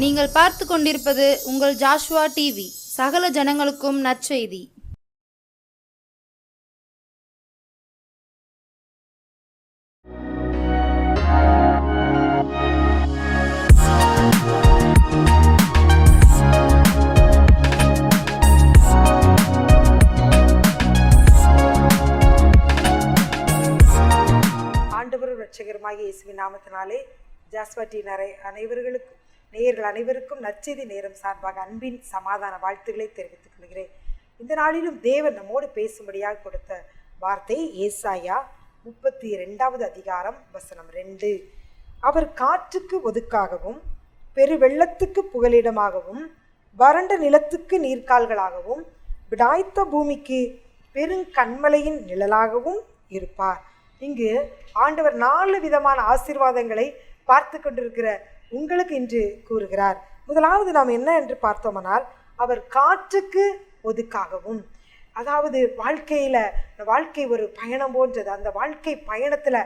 நீங்கள் பார்த்து கொண்டிருப்பது உங்கள் ஜாஷுவா டிவி. சகல ஜனங்களுக்கும் நற்செய்தி. ஆண்டவரும் இரட்சகருமாகிய இயேசுவின் நாமத்தினாலே ஜாஸ்வா டி அனைவர்களுக்கும் நேயர்கள் அனைவருக்கும் நற்செய்தி நேரம் சார்பாக அன்பின் சமாதான வாழ்த்துக்களை தெரிவித்துக் கொள்கிறேன். இந்த நாளிலும் தேவன் நம்மோடு பேசும்படியாக கொடுத்த வார்த்தை ஏசாயா 32வது அதிகாரம் வசனம் 2. அவர் காற்றுக்கு ஒதுக்காகவும் பெரு வெள்ளத்துக்கு புகலிடமாகவும் வறண்ட நிலத்துக்கு நீர்க்கால்களாகவும் விடாய்த்த பூமிக்கு பெருங்கண்மலையின் நிழலாகவும் இருப்பார். இங்கு ஆண்டவர் 4 விதமான ஆசீர்வாதங்களை பார்த்து கொண்டிருக்கிற உங்களுக்கு இன்று கூறுகிறார். முதலாவது நாம் என்ன என்று பார்த்தோமானால், அவர் காற்றுக்கு ஒதுக்காகவும், அதாவது வாழ்க்கை ஒரு பயணம் போன்றது. அந்த வாழ்க்கை பயணத்தில்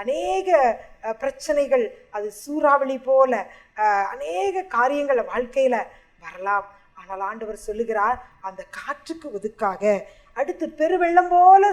அநேக பிரச்சனைகள், அது சூறாவளி போல அநேக காரியங்கள் வாழ்க்கையில் வரலாம். ஆனால் ஆண்டவர் சொல்லுகிறார், அந்த காற்றுக்கு ஒதுக்காக. அடுத்து பெருவெள்ளம் போல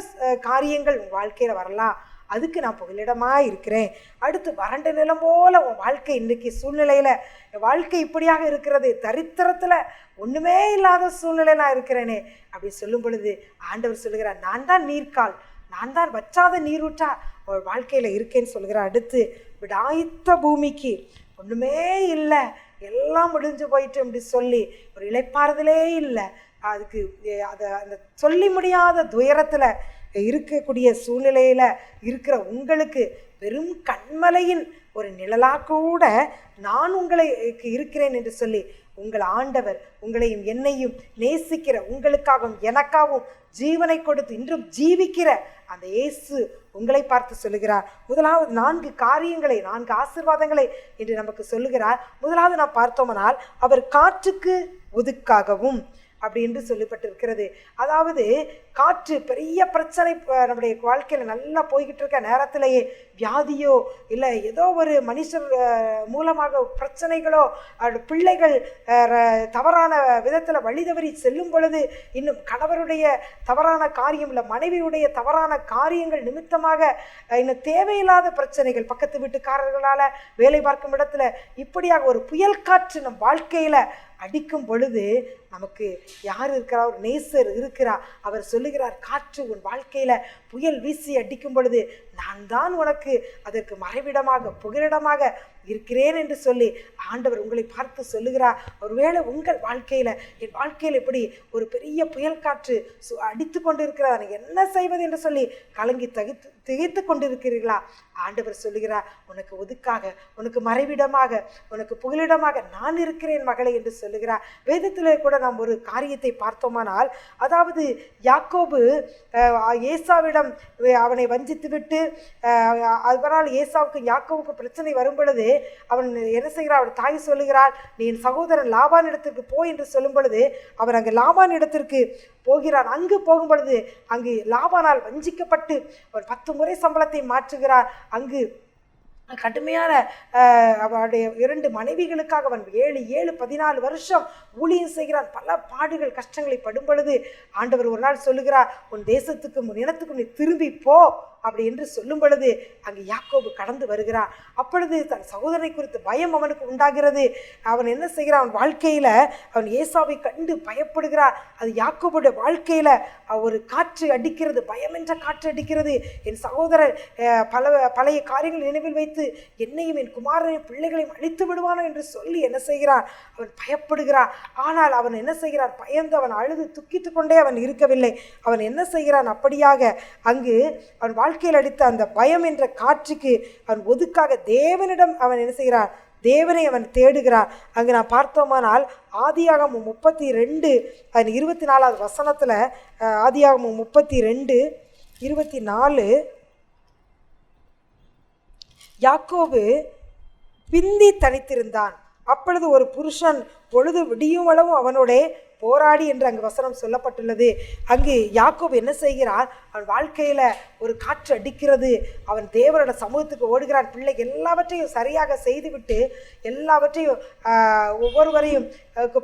காரியங்கள் உன் வாழ்க்கையில் வரலாம், அதுக்கு நான் புகலிடமாக இருக்கிறேன். அடுத்து வறண்ட நிலம் போல உன் வாழ்க்கை இன்றைக்கி சூழ்நிலையில், என் வாழ்க்கை இப்படியாக இருக்கிறது, தரித்திரத்தில் ஒன்றுமே இல்லாத சூழ்நிலை நான் இருக்கிறேனே அப்படி சொல்லும் பொழுது ஆண்டவர் சொல்லுகிறார், நான் தான் நீர்க்கால், நான் தான் வற்றாத நீரூற்றா அவள் வாழ்க்கையில் இருக்கேன்னு சொல்லுகிறார். அடுத்து விடாய்த்த பூமிக்கு ஒன்றுமே இல்லை, எல்லாம் முடிஞ்சு போயிட்டு அப்படி சொல்லி ஒரு இளைப்பாறுதலே இல்லை, அதுக்கு அந்த சொல்லி முடியாத துயரத்தில் இருக்கக்கூடிய சூழ்நிலையில் இருக்கிற உங்களுக்கு பெரும் கண்மலையின் ஒரு நிழலாக கூட நான் உங்களுக்கு இருக்கிறேன் என்று சொல்லி உங்கள் ஆண்டவர் உங்களையும் என்னையும் நேசிக்கிற, உங்களுக்காகவும் எனக்காகவும் ஜீவனை கொடுத்து இன்றும் ஜீவிக்கிற அந்த இயேசு உங்களை பார்த்து சொல்லுகிறார். முதலாவது 4 காரியங்களை, 4 ஆசீர்வாதங்களை என்று நமக்கு சொல்லுகிறார். முதலாவது நாம் பார்த்தோம்னால், அவர் காற்றுக்கு ஒதுக்காகவும் அப்படி என்று சொல்லப்பட்டிருக்கிறது. அதாவது காற்று பெரிய பிரச்சனை நம்முடைய வாழ்க்கையில் நல்லா போய்கிட்டு இருக்க நேரத்திலேயே வியாதியோ இல்லை ஏதோ ஒரு மனுஷர் மூலமாக பிரச்சனைகளோ, பிள்ளைகள் தவறான விதத்தில் வழி தவறி செல்லும் பொழுது, இன்னும் கணவருடைய தவறான காரியம் இல்லை மனைவியுடைய தவறான காரியங்கள் நிமித்தமாக இன்னும் தேவையில்லாத பிரச்சனைகள், பக்கத்து வீட்டுக்காரர்களால், வேலை பார்க்கும் இடத்துல இப்படியாக ஒரு புயல் காற்று நம் வாழ்க்கையில் அடிக்கும் பொழுது நமக்கு யார் இருக்கிறா? ஒரு நேசர் இருக்கிறார். அவர் சொல்லுகிறார், காற்று உன் வாழ்க்கையில் புயல் வீசி அடிக்கும் பொழுது நான் தான் உனக்கு அதற்கு மறைவிடமாக புகலிடமாக இருக்கிறேன் என்று சொல்லி ஆண்டவர் உங்களை பார்த்து சொல்லுகிறார். ஒருவேளை உங்கள் வாழ்க்கையில், என் வாழ்க்கையில் இப்படி ஒரு பெரிய புயல் காற்று அடித்து கொண்டு இருக்கிறார், என்ன செய்வது என்று சொல்லி கலங்கி திகைத்து கொண்டிருக்கிறீர்களா? ஆண்டவர் சொல்லுகிறார், உனக்கு ஒதுக்காக, உனக்கு மறைவிடமாக, உனக்கு புகலிடமாக நான் இருக்கிறேன் மகளே என்று சொல்லுகிறார். வேதத்திலே கூட நாம் ஒரு காரியத்தை பார்த்தோமானால், அதாவது யாக்கோபு ஏசாவிடம் அவனை வஞ்சித்து விட்டு, அதனால் ஏசாவுக்கு யாக்கோவுக்கு பிரச்சனை வரும் பொழுது அவன் என்ன செய்கிறார்? அவன் தாய் சொல்லுகிறாள், நீ என் சகோதரன் லாபான் இடத்திற்கு போய் என்று சொல்லும் பொழுது அவன் அங்கு லாபான் இடத்திற்கு போகிறார். அங்கு போகும் பொழுது அங்கு லாபானால் வஞ்சிக்கப்பட்டு ஒரு 10 முறை சம்பளத்தை மாற்றுகிறார். அங்கு கடுமையான அவருடைய 2 மனைவிகளுக்காக அவன் 7-14 வருஷம் ஊழியம் செய்கிறான். பல பாடுகள் கஷ்டங்களை படும் பொழுது ஆண்டவர் ஒரு நாள் சொல்லுகிறார், உன் தேசத்துக்கும் உன் இனத்துக்கும் நீ திரும்பி போ அப்படி என்று சொல்லும் பொழுது அங்கு யாக்கோபு கடந்து வருகிறான். அப்பொழுது தன் சகோதரனை குறித்து பயம் அவனுக்கு உண்டாகிறது. அவன் என்ன செய்கிறான்? அவன் வாழ்க்கையில் அவன் ஏசாவை கண்டு பயப்படுகிறான். அது யாக்கோபுடைய வாழ்க்கையில் ஒரு காற்று அடிக்கிறது, பயம் என்ற காற்று அடிக்கிறது. என் சகோதரர் பழைய காரியங்கள் நினைவில் வைத்து என்னையும் என் குமாரனையும் பிள்ளைகளையும் அழித்து விடுவானோ என்று சொல்லி என்ன செய்கிறான்? அவன் பயப்படுகிறான். ஆனால் அவன் என்ன செய்கிறான்? பயந்து அவன் அழுது துக்கித்து கொண்டே அவன் இருக்கவில்லை. அவன் என்ன செய்கிறான்? அப்படியாக அங்கு அவன் வாழ்க்கையில் அடித்த அந்த பயம் என்ற காற்றுக்கு அவன் ஒதுக்காக தேவனிடம் அவன் என்ன செய்கிறான்? தேவனை அவன் தேடுகிறான். அங்கு நான் பார்த்தோமானால் ஆதியாகமம் 32 அதன் 24வது வசனத்தில், ஆதியாகமம் 32:24, யாக்கோபு பிந்தி தனித்திருந்தான். அப்பொழுது ஒரு புருஷன் பொழுது விடியும் அளவும் அவனோட போராடி என்று அங்கு வசனம் சொல்லப்பட்டுள்ளது. அங்கு யாக்கோபு என்ன செய்கிறார்? அவன் வாழ்க்கையில் ஒரு காற்று அடிக்கிறது. அவன் தேவனோட சமூகத்துக்கு ஓடுகிறான். பிள்ளை எல்லாவற்றையும் சரியாக செய்துவிட்டு எல்லாவற்றையும் ஒவ்வொருவரையும்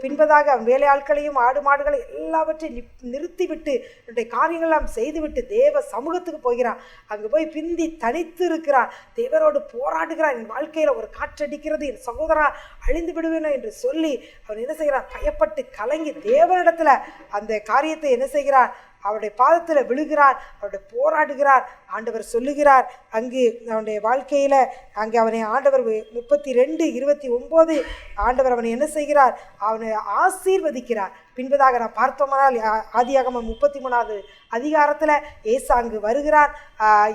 பின்பதாக அவன் வேலையாட்களையும் ஆடு மாடுகளை எல்லாவற்றையும் நிறுத்திவிட்டு என்னுடைய காரியங்கள்லாம் செய்துவிட்டு தேவ சமூகத்துக்கு போகிறான். அங்கு போய் பிந்தி தனித்து இருக்கிறான். தேவனோடு போராடுகிறான். என் வாழ்க்கையில் ஒரு காற்றடிக்கிறது, என் சகோதரா அழிந்து விடுவேனோ என்று சொல்லி அவன் என்ன செய்கிறான்? பயப்பட்டு கலங்கி தேவனிடத்துல அந்த காரியத்தை என்ன செய்கிறார்? அவருடைய பாதத்தில் விழுகிறார். அவருடைய போராடுகிறார். ஆண்டவர் சொல்லுகிறார் அங்கு அவனுடைய வாழ்க்கையில் அங்கே அவனை ஆண்டவர் 32:29 ஆண்டவர் அவனை என்ன செய்கிறார்? அவனை ஆசீர்வதிக்கிறார். பின்பதாக நான் பார்த்தோம்னால் ஆதியாகமம் 33வது அதிகாரத்தில் ஏசா அங்கு வருகிறார்.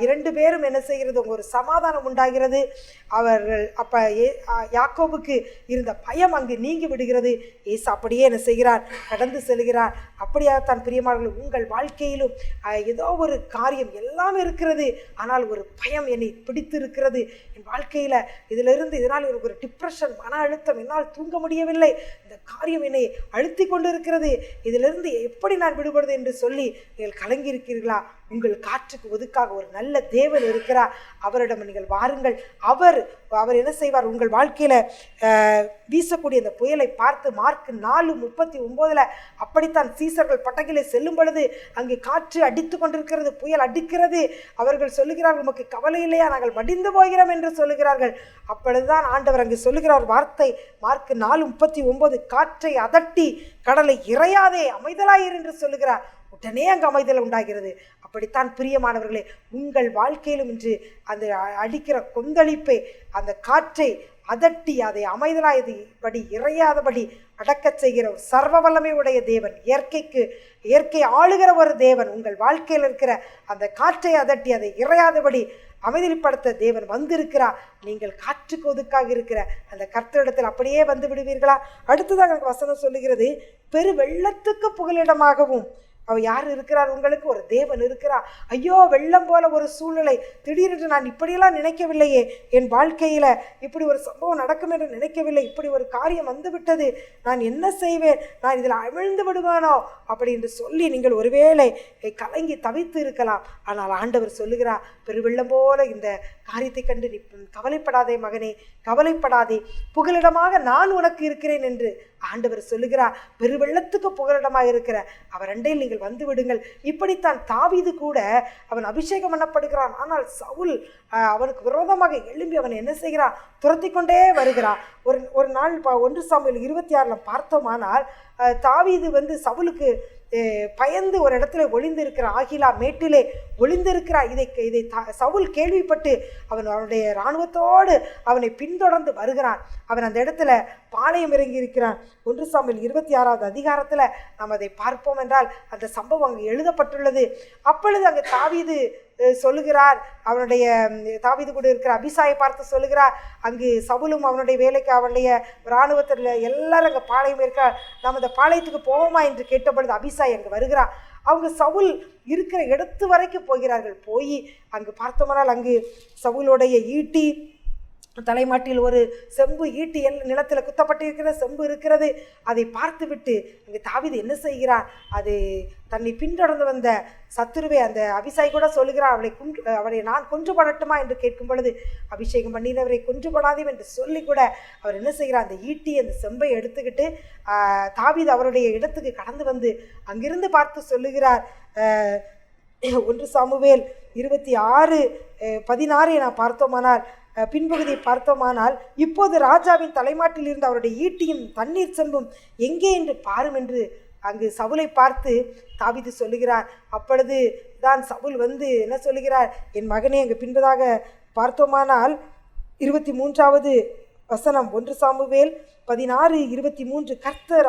2 பேரும் என்ன செய்கிறது? ஒரு சமாதானம் உண்டாகிறது. அவர்கள் அப்போ யாக்கோபுக்கு இருந்த பயம் அங்கு நீங்கி விடுகிறது. ஏசா அப்படியே என்ன செய்கிறார்? கடந்து செல்கிறார். அப்படியாகத்தான் பிரியமானவர்களே, உங்கள் வாழ்க்கையிலும் ஏதோ ஒரு காரியம் எல்லாம் இருக்கிறது, ஆனால் ஒரு பயம் என்னை பிடித்து இருக்கிறது. என் வாழ்க்கையில் இதனால் எனக்கு ஒரு டிப்ரெஷன், மன அழுத்தம், என்னால் தூங்க முடியவில்லை, இந்த காரியம் என்னை அழுத்தி கொண்டு இருக்கிறது, இதிலிருந்து எப்படி நான் விடுபடுவது என்று சொல்லி நீங்கள் கலங்கி இருக்கிறீர்களா? உங்கள் காற்றுக்கு ஒதுக்காக ஒரு நல்ல தேவன் இருக்கிறார். அவரிடம் நீங்கள் வாருங்கள். அவர் என்ன செய்வார்? உங்கள் வாழ்க்கையில் வீசக்கூடிய இந்த புயலை பார்த்து மார்க் 4:39 அப்படித்தான் சீசர்கள் பட்டகிலே செல்லும் பொழுது அங்கே காற்று அடித்து கொண்டிருக்கிறது, புயல் அடிக்கிறது. அவர்கள் சொல்லுகிறார்கள், உமக்கு கவலை இல்லையா, நாங்கள் மடிந்து போகிறோம் என்று சொல்லுகிறார்கள். அப்பொழுதுதான் ஆண்டவர் அங்கு சொல்லுகிறார் வார்த்தை, மார்க் 4:39, காற்றை அதட்டி கடலை இறையாதே, அமைதலாயிரு என்று சொல்லுகிறார். உடனே அங்கு அமைதல் உண்டாகிறது. அப்படித்தான் பிரியமானவர்களே, உங்கள் வாழ்க்கையிலும் இன்று அந்த அடிக்கிற கொந்தளிப்பை, அந்த காற்றை அதட்டி அதை அமைதலாயபடி இறையாதபடி அடக்கச் செய்கிற சர்வ வல்லமை உடைய தேவன், இயற்கை ஆளுகிற ஒரு தேவன் உங்கள் வாழ்க்கையில் இருக்கிற அந்த காற்றை அதட்டி அதை இறையாதபடி அமைதிப்படுத்த தேவன் வந்திருக்கிறார். நீங்கள் காற்றுக்கு ஒதுக்காக இருக்கிற அந்த கர்த்தரிடத்தில் அப்படியே வந்து விடுவீர்களா? அடுத்ததாக எனக்கு வசனம் சொல்லுகிறது, பெரு வெள்ளத்துக்கு புகலிடமாகவும் அவர் யார் இருக்கிறார்? உங்களுக்கு ஒரு தேவன் இருக்கிறார். ஐயோ, வெள்ளம் போல ஒரு சூழ்நிலை, திடீரென்று நான் இப்படியெல்லாம் நினைக்கவில்லையே, என் வாழ்க்கையில் இப்படி ஒரு சம்பவம் நடக்கும் என்று நினைக்கவில்லை, இப்படி ஒரு காரியம் வந்துவிட்டது, நான் என்ன செய்வேன், நான் இதில் அமிழ்ந்து விடுவானோ அப்படி என்று சொல்லி நீங்கள் ஒருவேளை கலங்கி தவித்து இருக்கலாம். ஆனால் ஆண்டவர் சொல்லுகிறார், பெருவெள்ளம் போல இந்த காரியத்தை கண்டு நீ கவலைப்படாதே மகனே, கவலைப்படாதே, புகலிடமாக நான் உனக்கு இருக்கிறேன் என்று ஆண்டவர் சொல்லுகிறார். பெருவெள்ளத்துக்கு புகலிடமாக இருக்கிற அவர் அண்டையில் நீங்கள் வந்து விடுங்கள். இப்படித்தான் தாவீது கூட அவன் அபிஷேகம் பண்ணப்படுகிறான். ஆனால் சவுல் அவனுக்கு விரோதமாக எழும்பி அவன் என்ன செய்கிறான்? துரத்தி கொண்டே வருகிறான். ஒரு நாள் 1 சாமுவேல் 26 பார்த்தோமானால் தாவீது சவுலுக்கு பயந்து ஒரு இடத்துல ஒளிந்திருக்கிற ஆகிலா மேட்டிலே ஒளிந்திருக்கிறார். இதை சவுல் கேள்விப்பட்டு அவனுடைய இராணுவத்தோடு அவனை பின்தொடர்ந்து வருகிறான். அவன் அந்த இடத்துல பாளையம் இறங்கி இருக்கிறான். 1 சாமுவேல் 26வது அதிகாரத்தில் நாம் அதை பார்ப்போம் என்றால் அந்த சம்பவம் அங்கு எழுதப்பட்டுள்ளது. அப்பொழுது அங்கு தாவீது சொல்லுகிறார், தாவீது கூட இருக்கிற அபிசாயை பார்த்து சொல்லுகிறார், அங்கு சவுலும் அவனுடைய வேலைக்கு அவனுடைய இராணுவத்தில் எல்லாரும் அங்கே பாளையம் இருக்கிறார், நாம் அந்த பாளையத்துக்கு போவோமா என்று கேட்டபொழுது அபிசாய் அங்கு வருகிறார். அவங்க சவுல் இருக்கிற இடத்து வரைக்கும் போகிறார்கள். போய் அங்கு பார்த்தோம்னால் அங்கு சவுலுடைய ஈட்டி தலைமாட்டில் ஒரு செம்பு ஈட்டி நிலத்தில் குத்தப்பட்டிருக்கிற செம்பு இருக்கிறது. அதை பார்த்து விட்டு அங்கே தாவீது என்ன செய்கிறார்? அது தன்னை பின்தொடர்ந்து வந்த சத்துருவை அந்த அபிஷேகம் கூட சொல்லுகிறார், அவளை நான் கொன்று படட்டுமா என்று கேட்கும் பொழுது அபிஷேகம் பண்ணினவரை கொன்று படாதே என்று சொல்லி கூட அவர் என்ன செய்கிறார்? அந்த ஈட்டி அந்த செம்பை எடுத்துக்கிட்டு தாவீது அவருடைய இடத்துக்கு கடந்து வந்து அங்கிருந்து பார்த்து சொல்லுகிறார். 1 சாமுவேல் 26:16 நான் பார்த்தோமானால் பின்பகுதியை பார்த்தோமானால், இப்போது ராஜாவின் தலைமாட்டில் இருந்து அவருடைய ஈட்டியும் தண்ணீர் செம்பும் எங்கே என்று பாரும் என்று அங்கு சவுலை பார்த்து தாவீது சொல்லுகிறார். அப்பொழுது தான் சவுல் என்ன சொல்லுகிறார்? என் மகனே, அங்கு பின்பதாக பார்த்தோமானால் 23வது வசனம் 1 சாமுவேல் 16:23, கர்த்தர்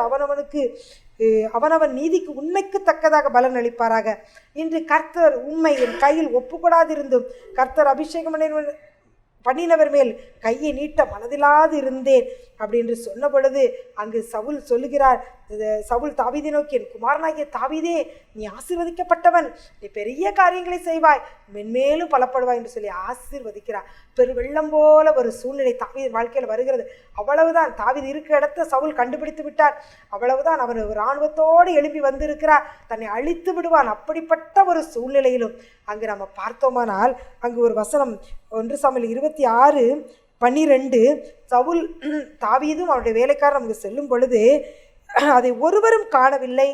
அவனவன் நீதிக்கு உண்மைக்கு தக்கதாக பலன் அளிப்பாராக. இன்று கர்த்தர் உண்மை என் கையில் ஒப்புக்கூடாதிருந்தும் கர்த்தர் அபிஷேகம் பண்ணினவர் மேல் கையை நீட்ட மனதில்லாது இருந்தேன் அப்படின்னு சொன்ன பொழுது அங்கு சவுல் சொல்லுகிறார், சவுல் தாவீதை நோக்கி, என் குமாரனாகிய தாவீதே, நீ ஆசீர்வதிக்கப்பட்டவன், நீ பெரிய காரியங்களை செய்வாய், மென்மேலும் பலப்படுவாய் என்று சொல்லி ஆசீர்வதிக்கிறார். பெருவெள்ளம் போல ஒரு சூழ்நிலை தாவீது வாழ்க்கையில் வருகிறது. அவ்வளவுதான், தாவீது இருக்கிற இடத்த சவுல் கண்டுபிடித்து விட்டார். அவ்வளவுதான், அவன் இராணுவத்தோடு எழுப்பி வந்திருக்கிறார், தன்னை அழித்து விடுவான். அப்படிப்பட்ட ஒரு சூழ்நிலையிலும் அங்கு நம்ம பார்த்தோமானால் அங்கு ஒரு வசனம் 1 சாமுவேல் 26:12, சவுல் தாவீதும் அவருடைய வேலைக்காரர் நமக்கு செல்லும் பொழுது அதை ஒருவரும் காணவில்லை,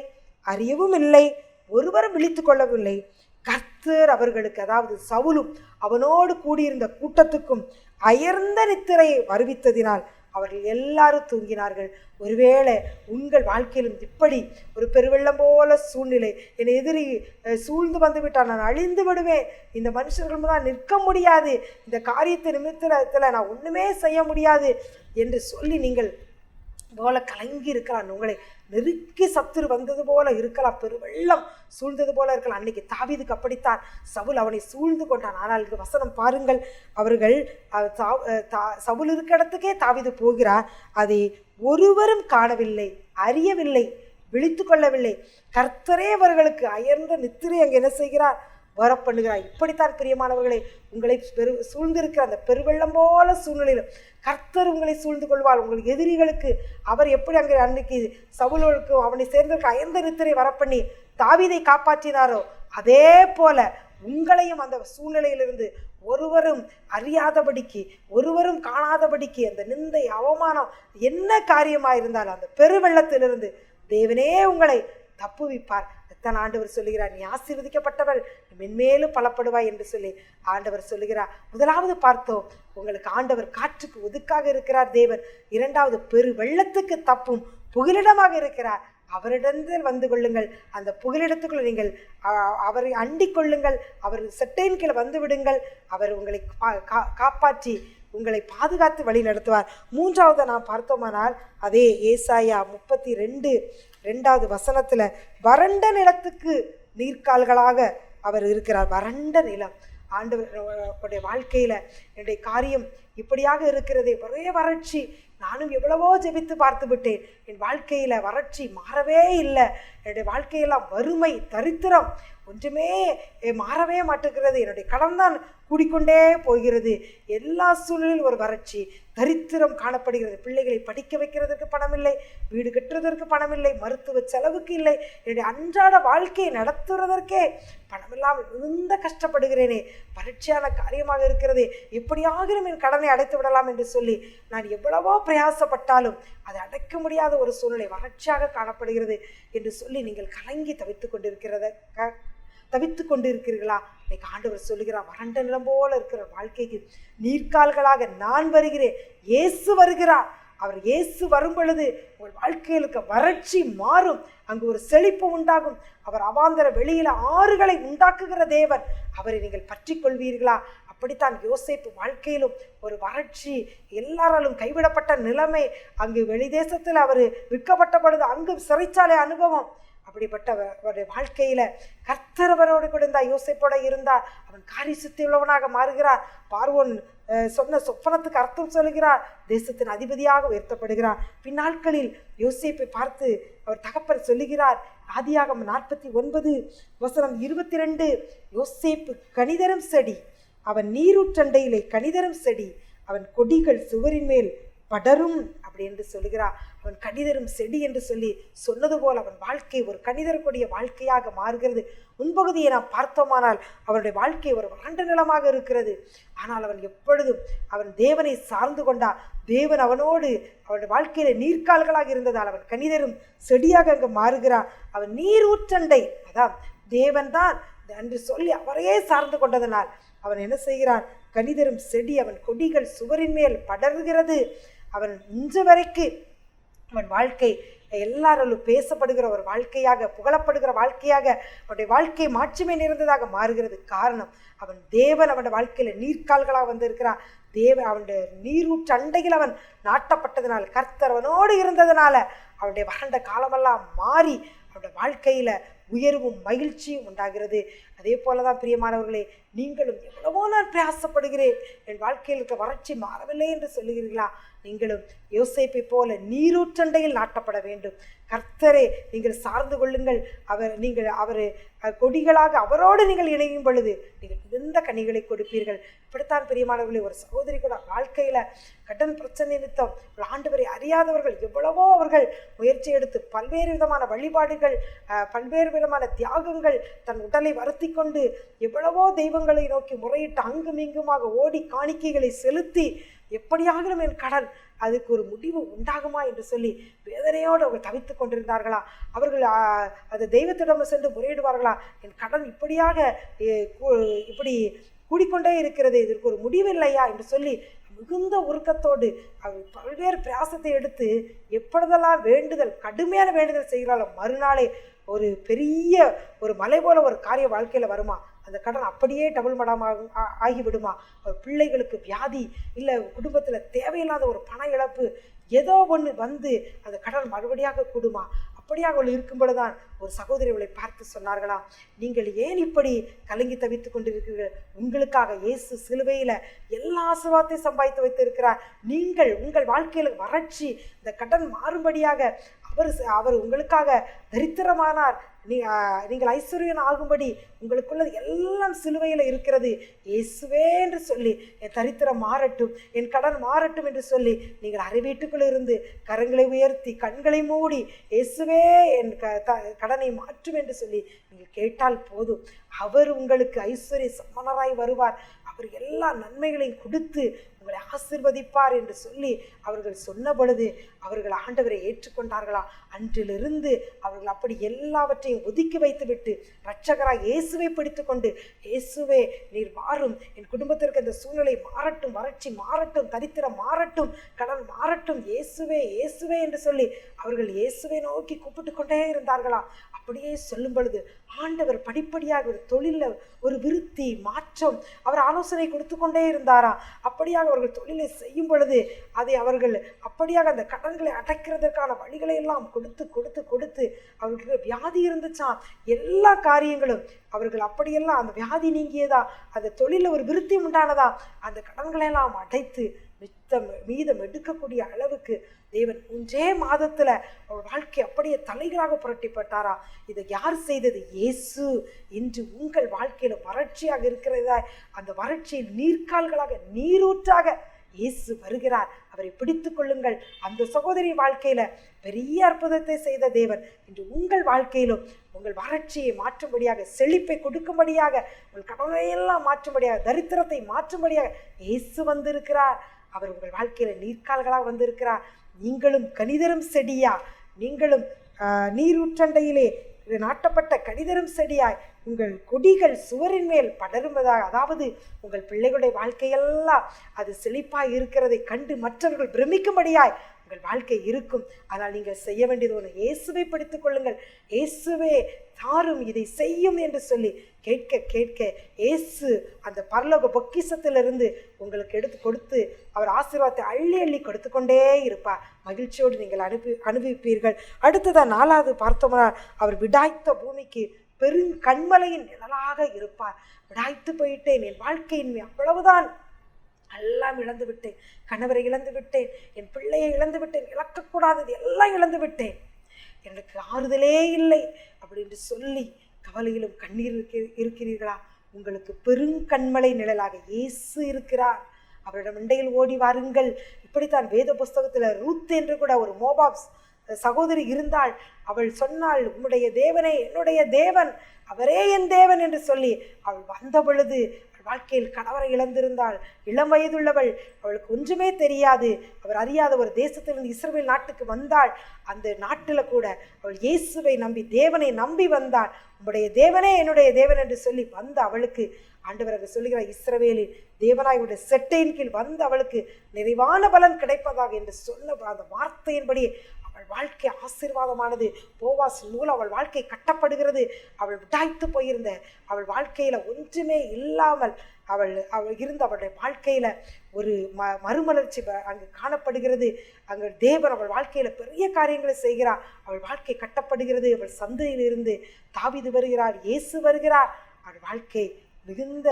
அறியவும் இல்லை, ஒருவரும் விழித்து கொள்ளவில்லை. கர்த்தர் அவர்களுக்கு, அதாவது சவுலும் அவனோடு கூடியிருந்த கூட்டத்துக்கும் அயர்ந்த நித்திரை வருவித்ததினால் அவர்கள் எல்லாரும் தூங்கினார்கள். ஒருவேளை உங்கள் வாழ்க்கையிலும் இப்படி ஒரு பெருவெள்ளம் போல சூழ்நிலை, என் எதிரி சூழ்ந்து வந்து விட்டால் நான் அழிந்து விடுவேன், இந்த மனுஷர்கள் முன்னால் நிற்க முடியாது, இந்த காரியத்தை நிமித்தத்தில் நான் ஒன்றுமே செய்ய முடியாது என்று சொல்லி நீங்கள் போல கலங்கி இருக்கலாம். உங்களை நெருக்கி சத்துரு வந்தது போல இருக்கலாம், பெருவெள்ளம் சூழ்ந்தது போல இருக்கலாம். அன்னைக்கு தாவீதுக்கு அப்படித்தான், சவுல் அவனை சூழ்ந்து கொண்டான். ஆனால் இந்த வசனம் பாருங்கள், அவர்கள் சவுல் இருக்க இடத்துக்கே தாவீது போகிறார், அதை ஒருவரும் காணவில்லை, அறியவில்லை, விழித்து கொள்ளவில்லை. கர்த்தரே அவர்களுக்கு அயர்ந்த நித்திரை அங்கே என்ன செய்கிறார், வரப்பண்ணுகிறார். இப்படித்தான் பிரியமானவர்களை, உங்களை சூழ்ந்திருக்கிற அந்த பெருவெள்ளம் போல சூழ்நிலையிலும் கர்த்தர் உங்களை சூழ்ந்து கொள்வார். உங்களுக்கு எதிரிகளுக்கு அவர் எப்படி அங்கே அன்னைக்கு சவுலுக்கும் அவனை சேர்ந்திருக்க அயர்ந்த நித்திரை வரப்பண்ணி தாவீதை காப்பாற்றினாரோ, அதே போல உங்களையும் அந்த சூழ்நிலையிலிருந்து ஒருவரும் அறியாதபடிக்கு, ஒருவரும் காணாதபடிக்கு, அந்த நிந்தை அவமானம் என்ன காரியமாக இருந்தாலும் அந்த பெருவெள்ளத்திலிருந்து தேவனே உங்களை தப்புவிப்பார். தான் ஆண்டவர் சொல்லுகிறார், நீ ஆசீர்வதிக்கப்பட்டவள், மென்மேலும் பலப்படுவாய் என்று சொல்லி ஆண்டவர் சொல்லுகிறார். முதலாவது பார்த்தோம், உங்களுக்கு ஆண்டவர் காற்றுக்கு ஒதுக்காக இருக்கிறார் தேவன். இரண்டாவது, பெரு வெள்ளத்துக்கு தப்பும் புகலிடமாக இருக்கிறார். அவரிடத்தில் வந்து கொள்ளுங்கள், அந்த புகலிடத்துக்குள்ள நீங்கள் அவரை அண்டிக் கொள்ளுங்கள், அவர் செட்டையின் கீழே வந்து விடுங்கள். அவர் உங்களை காப்பாற்றி உங்களை பாதுகாத்து வழி நடத்துவார். மூன்றாவது நாம் பார்த்தோமானால் அதே ஏசாயா 32:2 வசனத்துல, வறண்ட நிலத்துக்கு நீர்க்கால்களாக அவர் இருக்கிறார். வறண்ட நிலம், ஆண்டவருடைய வாழ்க்கையில என்னுடைய காரியம் இப்படியாக இருக்கிறதே, ஒரே வறட்சி, நானும் எவ்வளவோ ஜெபித்து பார்த்து விட்டேன், என் வாழ்க்கையில வறட்சி மாறவே இல்லை, என்னுடைய வாழ்க்கையெல்லாம் வறுமை, தரித்திரம், ஒன்றுமே மாறவே மாட்டேங்கிறது, என்னுடைய கடன் தான் கூடிக்கொண்டே போகிறது, எல்லா சூழலிலும் ஒரு வறட்சி, தரித்திரம் காணப்படுகிறது. பிள்ளைகளை படிக்க வைக்கிறதுக்கு பணம் இல்லை, வீடு கட்டுறதற்கு பணம் இல்லை, மருத்துவ செலவுக்கு இல்லை, என்னுடைய அன்றாட வாழ்க்கையை நடத்துவதற்கே பணம் இல்லாமல் மிகுந்த கஷ்டப்படுகிறேனே, வறட்சியான காரியமாக இருக்கிறதே, எப்படியாகிலும் என் கடனை அடைத்து விடலாம் என்று சொல்லி நான் எவ்வளவோ பிரயாசப்பட்டாலும் அதை அடைக்க முடியாத ஒரு சூழ்நிலை வறட்சியாக காணப்படுகிறது என்று சொல்லி நீங்கள் கலங்கி தவித்து கொண்டிருக்கிறீர்களா? இன்னைக்கு ஆண்டவர் சொல்லுகிறார், வறண்ட நிலம் போல இருக்கிற வாழ்க்கைக்கு நீர்க்கால்களாக நான் வருகிறேன். இயேசு வருகிறார். அவர் இயேசு வரும் பொழுது உங்கள் வாழ்க்கையிலுக்கு வறட்சி மாறும், அங்கு ஒரு செழிப்பு உண்டாகும். அவர் அவாந்தர வெளியில ஆறுகளை உண்டாக்குகிற தேவன், அவரை நீங்கள் பற்றி கொள்வீர்களா? அப்படித்தான் யோசேப்பு வாழ்க்கையிலும் ஒரு வறட்சி, எல்லாராலும் கைவிடப்பட்ட நிலைமை, அங்கு வெளிதேசத்தில் அவர் விற்கப்பட்ட பொழுது அங்கு சிறைச்சாலை அனுபவம். அப்படிப்பட்ட அவருடைய வாழ்க்கையில கர்த்தர் அவரோடு கூட இருந்தார், யோசேப்போட இருந்தார். அவன் காரி சுத்தி உள்ளவனாக மாறுகிறார். பார்வோன் சொன்ன சொப்பனத்துக்கு அர்த்தம் சொல்லுகிறார், தேசத்தின் அதிபதியாக உயர்த்தப்படுகிறார். பின்னாட்களில் யோசேப்பை பார்த்து அவர் தகப்பர் சொல்லுகிறார், ஆதியாகமம் 49:22, யோசேப்பு கனிதரும் செடி, அவன் நீரூற்றண்டையிலே கனிதரும் செடி, அவன் கொடிகள் சுவரின் மேல் படரும் அப்படி என்று சொல்லுகிறார். அவன் கனிதரும் செடி என்று சொல்லி சொன்னது போல் அவன் வாழ்க்கை ஒரு கனிதரக்கூடிய வாழ்க்கையாக மாறுகிறது. முன்பகுதியை நாம் பார்த்தோமானால் அவனுடைய வாழ்க்கை ஒரு வறண்ட நிலமாக இருக்கிறது. ஆனால் அவன் எப்பொழுதும் அவன் தேவனை சார்ந்து கொண்டான். தேவன் அவனோடு அவனுடைய வாழ்க்கையில நீர்க்கால்களாக இருந்ததால் அவன் கனிதரும் செடியாக அங்கு மாறுகிறான். அவன் நீரூற்றண்டை, அதான் தேவன் தான் என்று சொல்லி அவரையே சார்ந்து கொண்டதனால் அவன் என்ன செய்கிறான், கனிதரும் செடி, அவன் கொடிகள் சுவரின் மேல் படர்கிறது. அவன் இன்று வரைக்கும் அவன் வாழ்க்கை எல்லாராலும் பேசப்படுகிற ஒரு வாழ்க்கையாக, புகழப்படுகிற வாழ்க்கையாக, அவனுடைய வாழ்க்கை மாட்சிமை நிறைந்ததாக மாறுகிறது. காரணம், அவன் தேவன் அவனுடைய வாழ்க்கையில நீர்க்கால்களாக வந்திருக்கிறான். தேவன் அவனுடைய நீரூற்று அண்டையில் அவன் நாட்டப்பட்டதுனால, கர்த்தர் அவனோடு இருந்ததுனால அவனுடைய வறண்ட காலமெல்லாம் மாறி அவனுடைய வாழ்க்கையில உயர்வும் மகிழ்ச்சியும் உண்டாகிறது. அதே போலதான் பிரியமானவர்களே, நீங்களும் எவ்வளவோ நான் பிரயாசப்படுகிறேன், என் வாழ்க்கையில் இருக்க வறட்சி மாறவில்லை என்று சொல்லுகிறீர்களா? நீங்களும் யோசேப்பை போல நீரூற்றண்டையில் நாட்டப்பட வேண்டும். கர்த்தரை நீங்கள் சார்ந்து கொள்ளுங்கள். அவர் கொடிகளாக அவரோடு நீங்கள் இணையும் பொழுது நீங்கள் மிகுந்த கனிகளை கொடுப்பீர்கள். இப்படித்தான் பிரியமானவர்களே, ஒரு சகோதரி கூட வாழ்க்கையில் கடன் பிரச்சனை நிமித்தம் ஆண்டவரை அறியாதவர்கள் எவ்வளவோ அவர்கள் முயற்சி எடுத்து பல்வேறு விதமான வழிபாடுகள், பல்வேறு விதமான தியாகங்கள், தன் உடலை வருத்தி கொண்டு எவ்வளவோ தெய்வங்களை நோக்கி முறையிட்டு அங்கும் இங்குமாக ஓடி காணிக்கைகளை செலுத்தி எப்படியாகலும் என் கடன் அதுக்கு ஒரு முடிவு உண்டாகுமா என்று சொல்லி வேதனையோடு அவர்கள் தவித்து கொண்டிருந்தார்களா? அவர்கள் அது தெய்வத்திடம் சென்று முறையிடுவார்களா? என் கடன் இப்படி கூடிக்கொண்டே இருக்கிறது, இதற்கு ஒரு முடிவு இல்லையா என்று சொல்லி மிகுந்த உருக்கத்தோடு அவர் பல்வேறு பிரயாசத்தை எடுத்து எப்பொழுதெல்லாம் கடுமையான வேண்டுதல் செய்கிறாளோ மறுநாளே ஒரு பெரிய ஒரு மலை போல ஒரு காரிய வாழ்க்கையில் வருமா? அந்த கடன் அப்படியே டபுள் மடமாக ஆகிவிடுமா? ஒரு பிள்ளைகளுக்கு வியாதி, இல்லை குடும்பத்தில் தேவையில்லாத ஒரு பண இழப்பு, ஏதோ ஒன்று வந்து அந்த கடன் மறுபடியாக கூடுமா? அப்படியாக அவள் இருக்கும் பொழுதுதான் ஒரு சகோதரி அவளை பார்த்து சொன்னார்களாம், நீங்கள் ஏன் இப்படி கலங்கி தவித்து கொண்டிருக்கிறீர்கள்? உங்களுக்காக இயேசு சிலுவையில் எல்லா ஆசீர்வாதத்தையும் சம்பாதித்து வைத்திருக்கிறார். நீங்கள் உங்கள் வாழ்க்கையில் வறட்சி, இந்த கடன் மாறும்படியாக அவர் உங்களுக்காக தரித்திரமானார். நீங்கள் ஐஸ்வர்யன் ஆகும்படி உங்களுக்குள்ளது எல்லாம் சிலுவையில் இருக்கிறது. இயேசுவே என்று சொல்லி என் தரித்திரம் மாறட்டும், என் கடன் மாறட்டும் என்று சொல்லி நீங்கள் அறை வீட்டுக்குள் இருந்து கரங்களை உயர்த்தி கண்களை மூடி இயேசுவே என் கடனை மாற்றும் என்று சொல்லி நீங்கள் கேட்டால் போதும். அவர் உங்களுக்கு ஐஸ்வர்ய சம்மனராய் வருவார். அவர் எல்லா நன்மைகளையும் கொடுத்து உங்களை ஆசீர்வதிப்பார் என்று சொல்லி அவர்கள் சொன்ன பொழுது அவர்கள் ஆண்டவரை ஏற்றுக்கொண்டார்களா? அன்றிலிருந்து அவர்கள் அப்படி எல்லாவற்றையும் ஒதுக்கி வைத்துவிட்டு இரட்சகராய் இயேசுவை பிடித்து கொண்டு, இயேசுவே நீர் மாறும், என் குடும்பத்திற்கு இந்த சூழ்நிலை மாறட்டும், வறட்சி மாறட்டும், தரித்திரம் மாறட்டும், கடன் மாறட்டும், இயேசுவே இயேசுவே என்று சொல்லி அவர்கள் இயேசுவை நோக்கி கூப்பிட்டு கொண்டே இருந்தார்களாம். அப்படியே சொல்லும் பொழுது ஆண்டவர் படிப்படியாக ஒரு தொழிலில் ஒரு விருத்தி மாற்றம் அவர் ஆலோசனை கொடுத்து கொண்டே இருந்தாராம். அப்படியாக அவர்கள் தொழிலை செய்யும் பொழுது அதை அவர்கள் அப்படியாக அந்த கடன்களை அடைக்கிறதுக்கான வழிகளை எல்லாம் கொடுத்து கொடுத்து கொடுத்து அவர்களுக்கு வியாதி இருந்துச்சான். எல்லா காரியங்களும் அவர்கள் அப்படியெல்லாம் அந்த வியாதி நீங்கியதா, அந்த தொழிலில் ஒரு விருத்தி உண்டானதா, அந்த கடன்களை எல்லாம் அடைத்து மீதம் எடுக்கக்கூடிய அளவுக்கு தேவன் 3 மாதத்துல அவள் வாழ்க்கை அப்படியே தலைகளாக புரட்டிப்பட்டாரா? இதை யார் செய்தது? இயேசு. இன்று உங்கள் வாழ்க்கையில வறட்சியாக இருக்கிறதா, அந்த வறட்சியில் நீர்க்கால்களாக நீரூற்றாக இயேசு வருகிறார். அவரை பிடித்து கொள்ளுங்கள். அந்த சகோதரி வாழ்க்கையில பெரிய அற்புதத்தை செய்த தேவன் இன்று உங்கள் வாழ்க்கையிலும் உங்கள் வறட்சியை மாற்றும்படியாக, செழிப்பை கொடுக்கும்படியாக, உங்கள் கடனையெல்லாம் மாற்றும்படியாக, தரித்திரத்தை மாற்றும்படியாக இயேசு வந்திருக்கிறார். அவர் உங்கள் வாழ்க்கையில நீர்க்கால்களாக வந்திருக்கிறார். நீங்களும் கனிதரும் செடியா, நீங்களும் நீரூற்றண்டையிலே நாட்டப்பட்ட கனிதரும் செடியாய் உங்கள் கொடிகள் சுவரின் மேல் படருவதாக, அதாவது உங்கள் பிள்ளைகளுடைய வாழ்க்கையெல்லாம் அது செழிப்பாய் இருக்கிறதை கண்டு மற்றவர்கள் பிரமிக்கும்படியாய் உங்கள் வாழ்க்கை இருக்கும். ஆனால் நீங்கள் செய்ய வேண்டியது ஒன்று, இயேசுவை பிடித்துக் கொள்ளுங்கள். இயேசுவே தாரும், இதை செய்யும் என்று சொல்லி கேட்க கேட்க இயேசு அந்த பரலோக பொக்கிஷத்திலிருந்து உங்களுக்கு எடுத்து கொடுத்து அவர் ஆசீர்வாதத்தை அள்ளி அள்ளி கொடுத்து கொண்டே இருப்பார். மகிழ்ச்சியோடு நீங்கள் அனுபவிப்பீர்கள். அடுத்ததான் 4வது பார்த்தோம்னா, அவர் விடாய்த்த பூமிக்கு பெருங்கண்மலையின் நிழலாக இருப்பார். விடாய்த்து போயிட்டேன், என் வாழ்க்கையின் அவ்வளவுதான், எல்லாம் இழந்து விட்டேன், கணவரை இழந்து விட்டேன், என் பிள்ளையை இழந்து விட்டேன், இழக்கக்கூடாதது எல்லாம் இழந்து விட்டேன், எனக்கு ஆறுதலே இல்லை அப்படின்னு சொல்லி கவலையிலும் கண்ணீர் இருக்கிறீர்களா? உங்களுக்கு பெருங்கண்மலை நிழலாக இயேசு இருக்கிறார். அவரிடம் இண்டையில் ஓடி வாருங்கள். இப்படித்தான் வேத புஸ்தகத்தில் ரூத் என்று கூட ஒரு மோபாப் சகோதரி இருந்தாள். அவள் சொன்னாள், உன்னுடைய தேவனே என்னுடைய தேவன், அவரே என் தேவன் என்று சொல்லி அவள் வந்த பொழுது வாழ்க்கையில் கணவரை இழந்திருந்தாள். இளம் வயதுள்ளவள், அவளுக்கு ஒன்றுமே தெரியாது. அவர் அறியாத ஒரு தேசத்திலிருந்து இஸ்ரவேல் நாட்டுக்கு வந்தாள். அந்த நாட்டில் கூட அவள் இயேசுவை நம்பி, தேவனை நம்பி வந்தாள். உம்முடைய தேவனே என்னுடைய தேவன் என்று சொல்லி வந்த அவளுக்கு ஆண்டவர் சொல்லுகிறார், இஸ்ரவேலில் தேவனாயுடைய செட்டையின் கீழ் வந்து அவளுக்கு நிறைவான பலன் கிடைப்பதாக என்று சொன்ன அந்த வார்த்தையின்படி அவள் வாழ்க்கை ஆசீர்வாதமானது. போவாஸ் நூல் அவள் வாழ்க்கை கட்டப்படுகிறது. அவள் விடாய்த்து போயிருந்த அவள் வாழ்க்கையில ஒன்றுமே இல்லாமல் அவள் இருந்த அவளுடைய வாழ்க்கையில ஒரு மறுமலர்ச்சி அங்கு காணப்படுகிறது. அங்கு தேவன் அவள் வாழ்க்கையில பெரிய காரியங்களை செய்கிறார். அவள் வாழ்க்கை கட்டப்படுகிறது. அவள் சந்தையிலிருந்து தாவீது வருகிறார், இயேசு வருகிறார். அவள் வாழ்க்கை மிகுந்த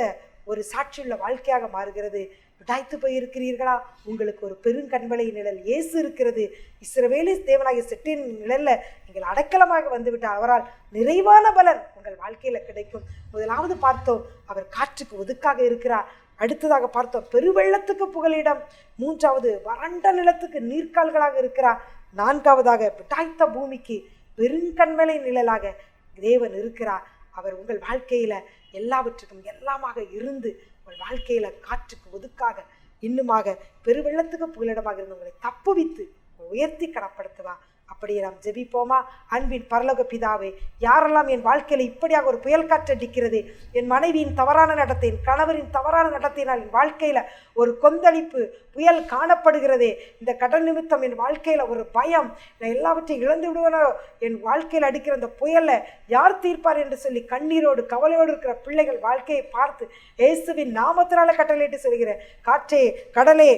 ஒரு சாட்சியுள்ள வாழ்க்கையாக மாறுகிறது. விடாய்த்து போயிருக்கிறீர்களா? உங்களுக்கு ஒரு பெருங்கண்மலை நிழல் இயேசு இருக்கிறது. இஸ்ரவேலின் தேவனாகிய செட்டின் நிழல்ல நீங்கள் அடைக்கலமாக வந்துவிட்ட அவரால் நிறைவான பலன் உங்கள் வாழ்க்கையில கிடைக்கும். முதலாவது பார்த்தோம், அவர் காற்றுக்கு ஒதுக்காக இருக்கிறார். அடுத்ததாக பார்த்தோம், பெருவெள்ளத்துக்கு புகலிடம். மூன்றாவது, வறண்ட நிலத்துக்கு நீர்க்கால்களாக இருக்கிறார். நான்காவதாக, விடாய்த்த பூமிக்கு பெருங்கண்மலை நிழலாக தேவன் இருக்கிறார். அவர் உங்கள் வாழ்க்கையில எல்லாவற்றுக்கும் எல்லாமாக இருந்து உங்கள் வாழ்க்கையில காற்றுக்கு ஒதுக்காக இன்னுமாக பெருவெள்ளத்துக்கு புகலிடமாக இருந்து உங்களை தப்புவித்து உயர்த்தி கனப்படுத்துவா. அப்படியே நாம் ஜெபிப்போமா? அன்பின் பரலோக பிதாவே, யாரெல்லாம் என் வாழ்க்கையில இப்படியாக ஒரு புயல் காற்றடிக்கிறது, என் மனைவியின் தவறான நடத்தை, என் கணவரின் தவறான நடத்தையினால் என் வாழ்க்கையில ஒரு கொந்தளிப்பு புயல் காணப்படுகிறதே, இந்த கடன் நிமித்தம் என் வாழ்க்கையில ஒரு பயம், நான் எல்லாவற்றையும் இழந்து விடுவனோ, என் வாழ்க்கையில் அடிக்கிற அந்த புயலை யார் தீர்ப்பார் என்று சொல்லி கண்ணீரோடு கவலையோடு இருக்கிற பிள்ளைகள் வாழ்க்கையை பார்த்து இயேசுவின் நாமத்தினால கட்டளையிட்டு சொல்கிறேன். காற்றே கடலே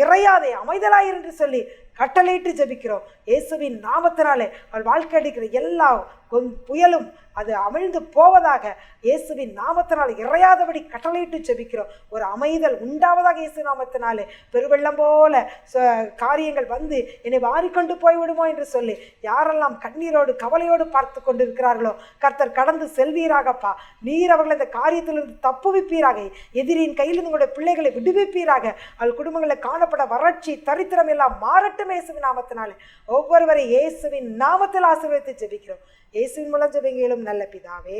இறையாதே அமைதலாயிரு என்று சொல்லி கட்டளையிட்டு ஜெபிக்கிறோம். இயேசுவின் நாமத்தினாலே அவள் வாழ்க்கை அடிக்கிற எல்லா புயலும் அது அமிழ்ந்து போவதாக இயேசுவின் நாமத்தினால் இறையாதபடி கட்டளையிட்டு ஜெபிக்கிறோம். ஒரு அமைதல் உண்டாவதாக இயேசு நாமத்தினாலே. பெருவெள்ளம் போல காரியங்கள் வந்து என்னை வாரிக்கொண்டு போய்விடுமோ என்று சொல்லி யாரெல்லாம் கண்ணீரோடு கவலையோடு பார்த்து கொண்டு இருக்கிறார்களோ, கர்த்தர் கடந்து செல்வீராகப்பா. நீர் அவர்களை இந்த காரியத்திலிருந்து தப்புவிப்பீராக. எதிரியின் கையிலிருந்து உங்களுடைய பிள்ளைகளை விடுவிப்பீராக. அவள் குடும்பங்களில் காணப்பட வறட்சி தரித்திரம் எல்லாம் மாறட்டும் இயேசுவின் நாமத்தினாலே. ஒவ்வொருவரை இயேசுவின் நாமத்தில் ஆசீர்வதித்து ஜெபிக்கிறோம். இயேசுவின் மூலம் ஜெபிக்கிறோம் நல்ல பிதாவே.